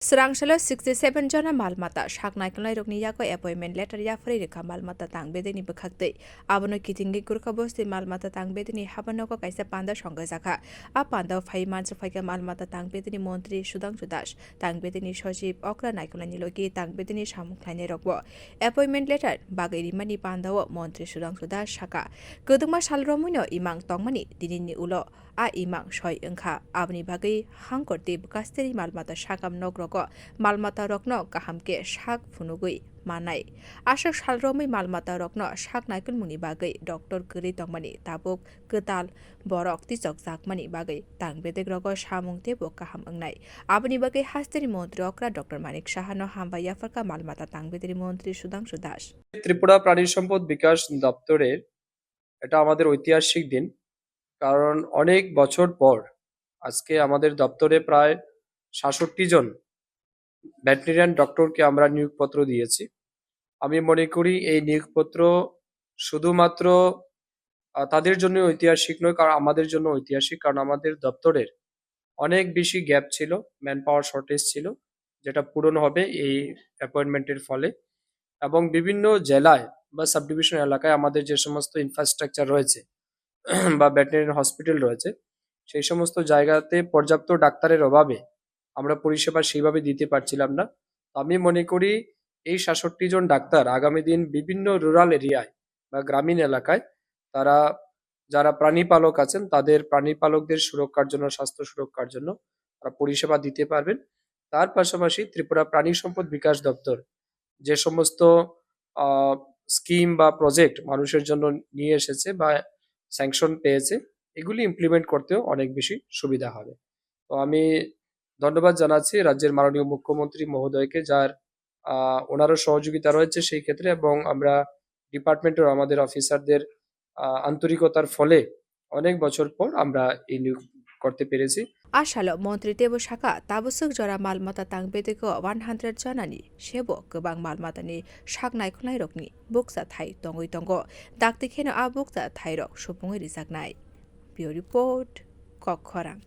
Serangsalo 67 jona malmata saknai klai rokni yago appointment letter yapharwi rwkha malmata tang bedeni bwkhaktwi abono kitingi gurkha bosti malmata tang bedeni habanogo kaisa panda songjaka a panda phai manchu phaika malmata tang bedeni mantri sudhangshu das tang bedeni sachib okra naikolani logi tang bedeni samung khlainai rokbo appointment letter bagai rimani pandao mantri sudhangshu das saka kodungma salromuino imang tongmani dinini ulo a imang soi wngkha aboni bagai hangkorti bwkasteri malmata sakam nogrok malmata rokno kahamke sak phunugui manai ashok salromui malmata rokno sak naikul muni bagai doctor guri tongmani tabuk ketal borok tichok jakmani bagai tang bedek rogo samung tebo kaham ongnai aboni bagai hasteri mantri okra dr manik sahano hamba yafarka malmata tang bederi mantri sudhangshu das Tripura প্রাণী সম্পদ বিকাশ দপ্তরের এটা আমাদের ঐতিহাসিক দিন, কারণ অনেক বছর পর আজকে আমাদের দপ্তরে প্রায় ৬৭ জন ভেটেরিনারি ডক্টরকে আমরা নিয়োগপত্র দিয়েছি। আমি মনে করি এই নিয়োগপত্র শুধুমাত্র তাদের জন্য ঐতিহাসিক নয়, কারণ আমাদের জন্য ঐতিহাসিক, কারণ আমাদের দপ্তরের অনেক বেশি গ্যাপ ছিল, ম্যান পাওয়ার শর্টেজ ছিল, যেটা পূরণ হবে এই অ্যাপয়েন্টমেন্টের ফলে। এবং বিভিন্ন জেলায় বা সাব ডিভিশন এলাকায় আমাদের যে সমস্ত ইনফ্রাস্ট্রাকচার রয়েছে বা ভেটেরিনারি হসপিটাল রয়েছে, সেই সমস্ত জায়গাতে পর্যাপ্ত ডাক্তারের অভাবে আমরা পরিষেবা সেইভাবে দিতে পারছিলাম না। আমি মনে করি এই ৬৭ জন ডাক্তার আগামী দিন বিভিন্ন রুরাল এরিয়ায় বা গ্রামীণ এলাকায় তারা যারা প্রাণী পালক আছেন তাদের প্রাণী পালকদের সুরক্ষার জন্য, স্বাস্থ্য সুরক্ষার জন্য তারা পরিষেবা দিতে পারবেন। তার পাশাপাশি ত্রিপুরা প্রাণী সম্পদ বিকাশ দপ্তর যে সমস্ত স্কিম বা প্রজেক্ট মানুষের জন্য নিয়ে এসেছে বা স্যাংশন পেয়েছে, এগুলি ইমপ্লিমেন্ট করতেও অনেক বেশি সুবিধা হবে। তো আমি ধন্যবাদ জানাচ্ছি রাজ্যের মাননীয় মুখ্যমন্ত্রী মহোদয়কে, যার ওনারও সহযোগিতা রয়েছে সেই ক্ষেত্রে, এবং আমরা ডিপার্টমেন্টের আমাদের অফিসারদের আন্তরিকতার ফলে অনেক বছর পর আমরা এই নিয়োগ করতে পেরেছি। Asalo Montri Tebo Shaka Tabusuk Jora Malmata Tang Bedeko 100 Janani Shebo Gubang Malmatani Shak Naikunai Rokni Buksa Thai Tongui Tongo Daktikeno A Buksa Thai Rok Shupung Risagnai. Bio Report Kokkorang.